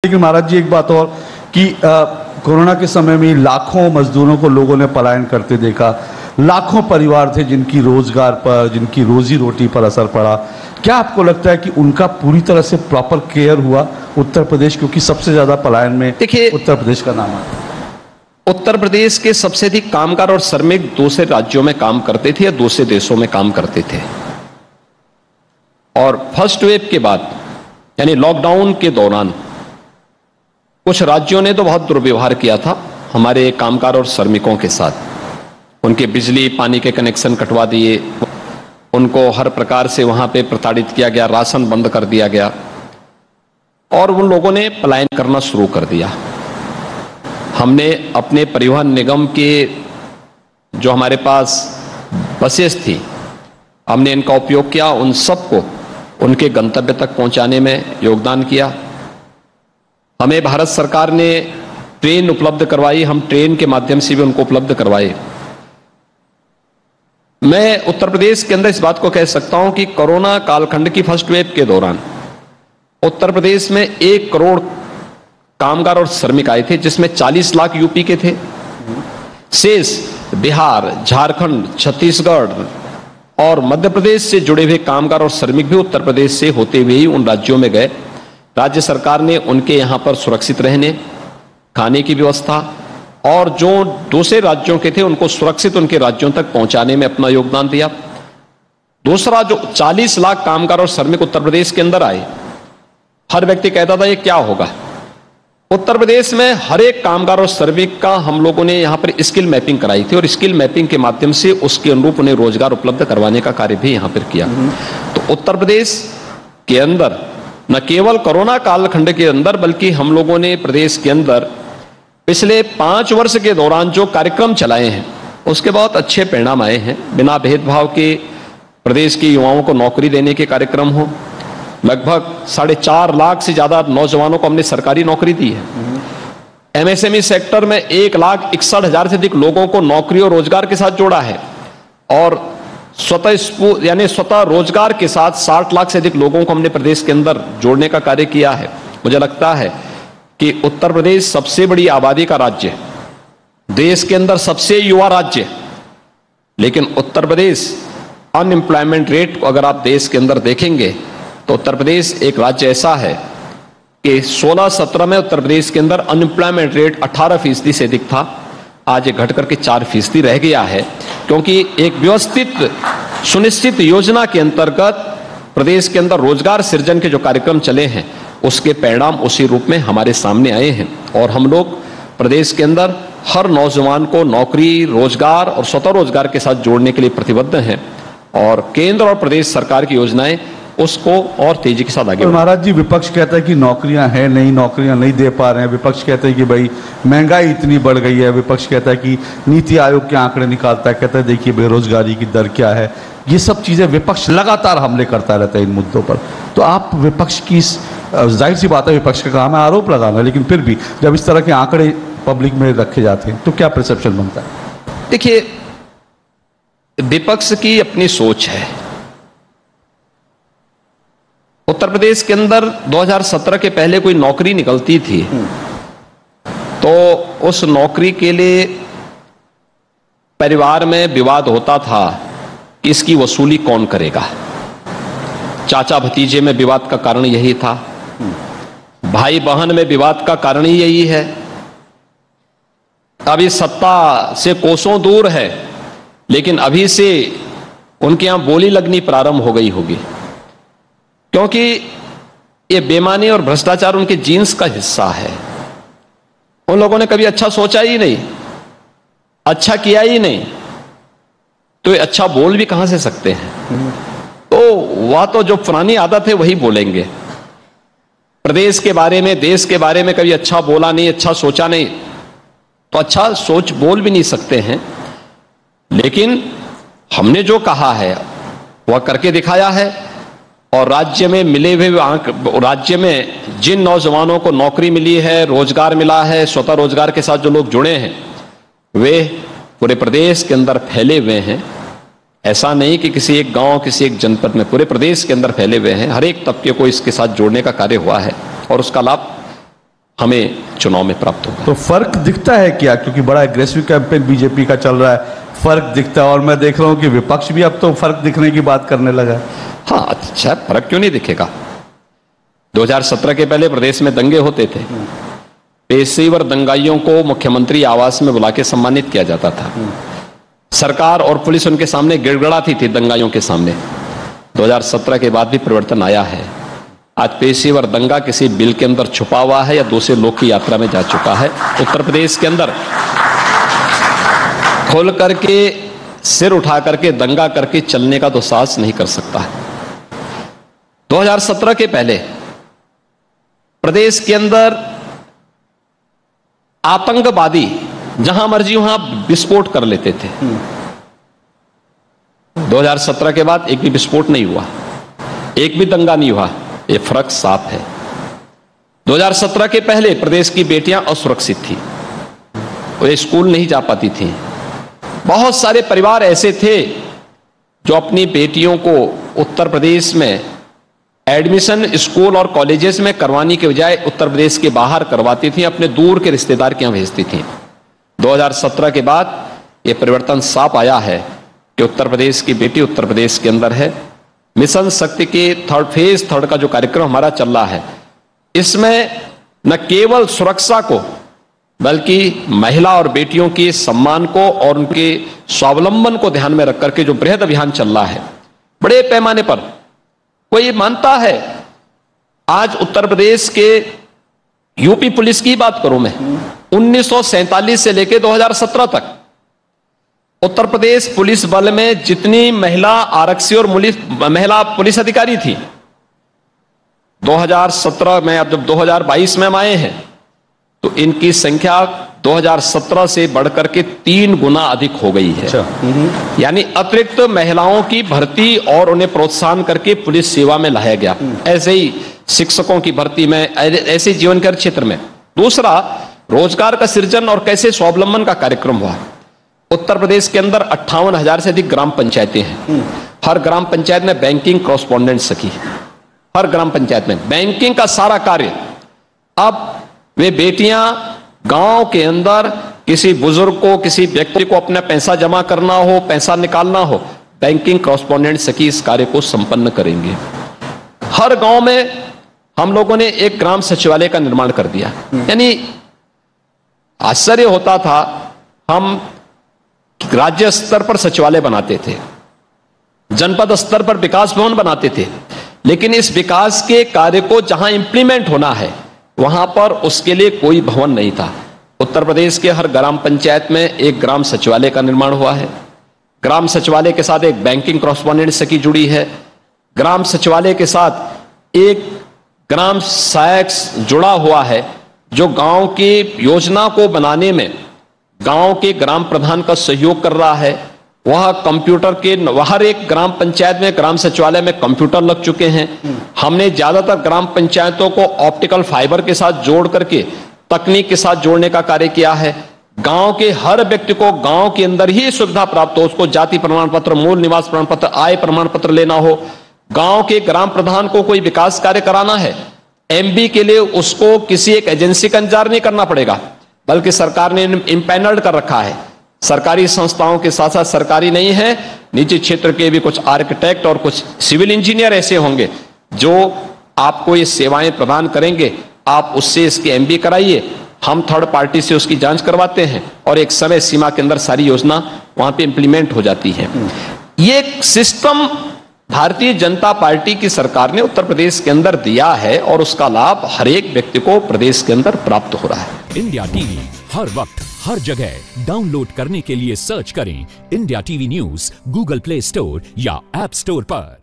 लेकिन महाराज जी एक बात और कि कोरोना के समय में लाखों मजदूरों को लोगों ने पलायन करते देखा। लाखों परिवार थे जिनकी रोजगार पर, जिनकी रोजी रोटी पर असर पड़ा। क्या आपको लगता है कि उनका पूरी तरह से प्रॉपर केयर हुआ उत्तर प्रदेश, क्योंकि सबसे ज्यादा पलायन में देखिए उत्तर प्रदेश का नाम है। उत्तर प्रदेश के सबसे अधिक कामगार और श्रमिक दूसरे राज्यों में काम करते थे या दूसरे देशों में काम करते थे। और फर्स्ट वेव के बाद यानी लॉकडाउन के दौरान कुछ राज्यों ने तो बहुत दुर्व्यवहार किया था हमारे कामगार और श्रमिकों के साथ। उनके बिजली पानी के कनेक्शन कटवा दिए, उनको हर प्रकार से वहां पे प्रताड़ित किया गया, राशन बंद कर दिया गया और उन लोगों ने पलायन करना शुरू कर दिया। हमने अपने परिवहन निगम के जो हमारे पास बसेस थी, हमने इनका उपयोग किया, उन सबको उनके गंतव्य तक पहुंचाने में योगदान किया। हमें भारत सरकार ने ट्रेन उपलब्ध करवाई, हम ट्रेन के माध्यम से भी उनको उपलब्ध करवाए। मैं उत्तर प्रदेश के अंदर इस बात को कह सकता हूं कि कोरोना कालखंड की फर्स्ट वेव के दौरान उत्तर प्रदेश में 1 करोड़ कामगार और श्रमिक आए थे, जिसमें 40 लाख यूपी के थे। शेष बिहार, झारखंड, छत्तीसगढ़ और मध्य प्रदेश से जुड़े हुए कामगार और श्रमिक भी उत्तर प्रदेश से होते हुए ही उन राज्यों में गए। राज्य सरकार ने उनके यहां पर सुरक्षित रहने, खाने की व्यवस्था और जो दूसरे राज्यों के थे उनको सुरक्षित उनके राज्यों तक पहुंचाने में अपना योगदान दिया। दूसरा, जो 40 लाख कामगार और श्रमिक उत्तर प्रदेश के अंदर आए, हर व्यक्ति कहता था ये क्या होगा। उत्तर प्रदेश में हर एक कामगार और श्रमिक का हम लोगों ने यहां पर स्किल मैपिंग कराई थी और स्किल मैपिंग के माध्यम से उसके अनुरूप उन्हें रोजगार उपलब्ध करवाने का कार्य भी यहां पर किया। तो उत्तर प्रदेश के अंदर न केवल कोरोना कालखंड के अंदर बल्कि हम लोगों ने प्रदेश के अंदर पिछले 5 वर्ष के दौरान जो कार्यक्रम चलाए हैं उसके बहुत अच्छे परिणाम आए हैं। बिना भेदभाव के प्रदेश के युवाओं को नौकरी देने के कार्यक्रम हो, लगभग 4.5 लाख से ज्यादा नौजवानों को हमने सरकारी नौकरी दी है। एमएसएमई सेक्टर में 1,61,000 से अधिक लोगों को नौकरी और रोजगार के साथ जोड़ा है और स्वतः रोजगार के साथ 60 लाख से अधिक लोगों को हमने प्रदेश के अंदर जोड़ने का कार्य किया है। मुझे लगता है कि उत्तर प्रदेश सबसे बड़ी आबादी का राज्य, देश के अंदर सबसे युवा राज्य, लेकिन उत्तर प्रदेश अनएम्प्लॉयमेंट रेट अगर आप देश के अंदर देखेंगे तो उत्तर प्रदेश एक राज्य ऐसा है कि 16-17 में उत्तर प्रदेश के अंदर अनएम्प्लॉयमेंट रेट 18% से अधिक था। आज ये घट करके 4% रह गया है, क्योंकि एक व्यवस्थित सुनिश्चित योजना के अंतर्गत प्रदेश के अंदर रोजगार सृजन के जो कार्यक्रम चले हैं उसके परिणाम उसी रूप में हमारे सामने आए हैं। और हम लोग प्रदेश के अंदर हर नौजवान को नौकरी, रोजगार और स्वतः रोजगार के साथ जोड़ने के लिए प्रतिबद्ध हैं और केंद्र और प्रदेश सरकार की योजनाएं उसको और तेजी के साथ आगे। महाराज जी, विपक्ष कहता है कि नौकरियां हैं नहीं, नौकरियां नहीं दे पा रहे हैं। विपक्ष कहता है कि भाई महंगाई इतनी बढ़ गई है। विपक्ष कहता है कि नीति आयोग के आंकड़े निकालता है, कहता है देखिए बेरोजगारी की दर क्या है। ये सब चीजें विपक्ष लगातार हमले करता रहता है इन मुद्दों पर। तो आप विपक्ष की, जाहिर सी बात है विपक्ष का काम है आरोप लगाना, लेकिन फिर भी जब इस तरह के आंकड़े पब्लिक में रखे जाते हैं तो क्या परसेप्शन बनता है? देखिए, विपक्ष की अपनी सोच है। उत्तर प्रदेश के अंदर 2017 के पहले कोई नौकरी निकलती थी तो उस नौकरी के लिए परिवार में विवाद होता था कि इसकी वसूली कौन करेगा। चाचा भतीजे में विवाद का कारण यही था, भाई बहन में विवाद का कारण ही यही है। अभी सत्ता से कोसों दूर है, लेकिन अभी से उनके यहां बोली लगनी प्रारंभ हो गई होगी, क्योंकि ये बेईमानी और भ्रष्टाचार उनके जीन्स का हिस्सा है। उन लोगों ने कभी अच्छा सोचा ही नहीं, अच्छा किया ही नहीं, तो ये अच्छा बोल भी कहां से सकते हैं। तो वह तो जो पुरानी आदत है वही बोलेंगे। प्रदेश के बारे में, देश के बारे में कभी अच्छा बोला नहीं, अच्छा सोचा नहीं, तो अच्छा सोच बोल भी नहीं सकते हैं। लेकिन हमने जो कहा है वह करके दिखाया है और राज्य में मिले हुए राज्य में जिन नौजवानों को नौकरी मिली है, रोजगार मिला है, स्वतः रोजगार के साथ जो लोग जुड़े हैं वे पूरे प्रदेश के अंदर फैले हुए हैं। ऐसा नहीं कि किसी एक गांव, किसी एक जनपद में, पूरे प्रदेश के अंदर फैले हुए हैं। हर एक तबके को इसके साथ जोड़ने का कार्य हुआ है और उसका लाभ हमें चुनाव में प्राप्त होगा। तो फर्क दिखता है क्या, क्योंकि बड़ा एग्रेसिव कैंपेन बीजेपी का चल रहा है, फर्क दिखता है? और मैं देख रहा हूं कि विपक्ष भी अब तो फर्क दिखने की बात करने लगा है। हाँ, अच्छा, फर्क क्यों नहीं दिखेगा? 2017 के पहले प्रदेश में दंगे होते थे, पेशेवर दंगाइयों को मुख्यमंत्री आवास में बुला के सम्मानित किया जाता था, सरकार और पुलिस उनके सामने गिड़गिड़ाती थी दंगाइयों के सामने। 2017 के बाद भी परिवर्तन आया है। आज पेशेवर दंगा किसी बिल के अंदर छुपा हुआ है या दूसरे लोग की यात्रा में जा चुका है। उत्तर प्रदेश के अंदर खोल करके, सिर उठा करके, दंगा करके चलने का तो साहस नहीं कर सकता है। 2017 के पहले प्रदेश के अंदर आतंकवादी जहां मर्जी वहां विस्फोट कर लेते थे। 2017 के बाद एक भी विस्फोट नहीं हुआ, एक भी दंगा नहीं हुआ। ये फर्क साफ है। 2017 के पहले प्रदेश की बेटियां असुरक्षित थी, वे स्कूल नहीं जा पाती थी। बहुत सारे परिवार ऐसे थे जो अपनी बेटियों को उत्तर प्रदेश में एडमिशन स्कूल और कॉलेजेस में करवाने के बजाय उत्तर प्रदेश के बाहर करवाती थी, अपने दूर के रिश्तेदार के यहां भेजती थी। 2017 के बाद यह परिवर्तन साफ आया है कि उत्तर प्रदेश की बेटी उत्तर प्रदेश के अंदर है। मिशन शक्ति के फेज थर्ड का जो कार्यक्रम हमारा चल रहा है, इसमें न केवल सुरक्षा को बल्कि महिला और बेटियों के सम्मान को और उनके स्वावलंबन को ध्यान में रख करके जो बृहद अभियान चल रहा है, बड़े पैमाने पर कोई मानता है। आज उत्तर प्रदेश के यूपी पुलिस की बात करूं मैं, 1947 से लेकर 2017 तक उत्तर प्रदेश पुलिस बल में जितनी महिला आरक्षी और महिला पुलिस अधिकारी थी, 2017 में, अब जब 2022 में हम आए हैं तो इनकी संख्या 2017 से बढ़कर के 3 गुना अधिक हो गई है। यानी अतिरिक्त महिलाओं की भर्ती और उन्हें प्रोत्साहन करके पुलिस सेवा में लाया गया। ऐसे ही शिक्षकों की भर्ती में, ऐसे जीवन कर क्षेत्र में। दूसरा, रोजगार का सृजन और कैसे स्वावलंबन का कार्यक्रम हुआ। उत्तर प्रदेश के अंदर 58,000 से अधिक ग्राम पंचायतें हैं। हर ग्राम पंचायत में बैंकिंग कॉरेस्पॉन्डेंट सखी, हर ग्राम पंचायत में बैंकिंग का सारा कार्य। अब वे बेटियां गांव के अंदर किसी बुजुर्ग को, किसी व्यक्ति को अपना पैसा जमा करना हो, पैसा निकालना हो, बैंकिंग कॉरेस्पॉन्डेंट सखी इस कार्य को संपन्न करेंगे। हर गांव में हम लोगों ने एक ग्राम सचिवालय का निर्माण कर दिया। यानी आश्चर्य होता था, हम राज्य स्तर पर सचिवालय बनाते थे, जनपद स्तर पर विकास भवन बनाते थे, लेकिन इस विकास के कार्य को जहां इंप्लीमेंट होना है वहां पर उसके लिए कोई भवन नहीं था। उत्तर प्रदेश के हर ग्राम पंचायत में एक ग्राम सचिवालय का निर्माण हुआ है। ग्राम सचिवालय के साथ एक बैंकिंग कॉरेस्पॉन्डेंट सखी जुड़ी है। ग्राम सचिवालय के साथ एक ग्राम सहायक जुड़ा हुआ है, जो गांव की योजना को बनाने में गांव के ग्राम प्रधान का सहयोग कर रहा है। वह कंप्यूटर के, हर एक ग्राम पंचायत में, ग्राम सचिवालय में कंप्यूटर लग चुके हैं। हमने ज्यादातर ग्राम पंचायतों को ऑप्टिकल फाइबर के साथ जोड़ करके तकनीक के साथ जोड़ने का कार्य किया है। गांव के हर व्यक्ति को गांव के अंदर ही सुविधा प्राप्त हो, उसको जाति प्रमाण पत्र, मूल निवास प्रमाण पत्र, आय प्रमाण पत्र लेना हो। गांव के ग्राम प्रधान को कोई विकास कार्य कराना है, एमबी के लिए उसको किसी एक एजेंसी का इंतजार नहीं करना पड़ेगा, बल्कि सरकार ने इम्पैनल्ड कर रखा है। सरकारी संस्थाओं के साथ साथ सरकारी नहीं है, निजी क्षेत्र के भी कुछ आर्किटेक्ट और कुछ सिविल इंजीनियर ऐसे होंगे जो आपको ये सेवाएं प्रदान करेंगे। आप उससे इसकी एमबी कराइए, हम थर्ड पार्टी से उसकी जांच करवाते हैं और एक समय सीमा के अंदर सारी योजना वहां पे इंप्लीमेंट हो जाती है। ये सिस्टम भारतीय जनता पार्टी की सरकार ने उत्तर प्रदेश के अंदर दिया है और उसका लाभ हर एक व्यक्ति को प्रदेश के अंदर प्राप्त हो रहा है। इंडिया टीवी हर वक्त हर जगह डाउनलोड करने के लिए सर्च करें India TV news Google play store या ऐप स्टोर पर।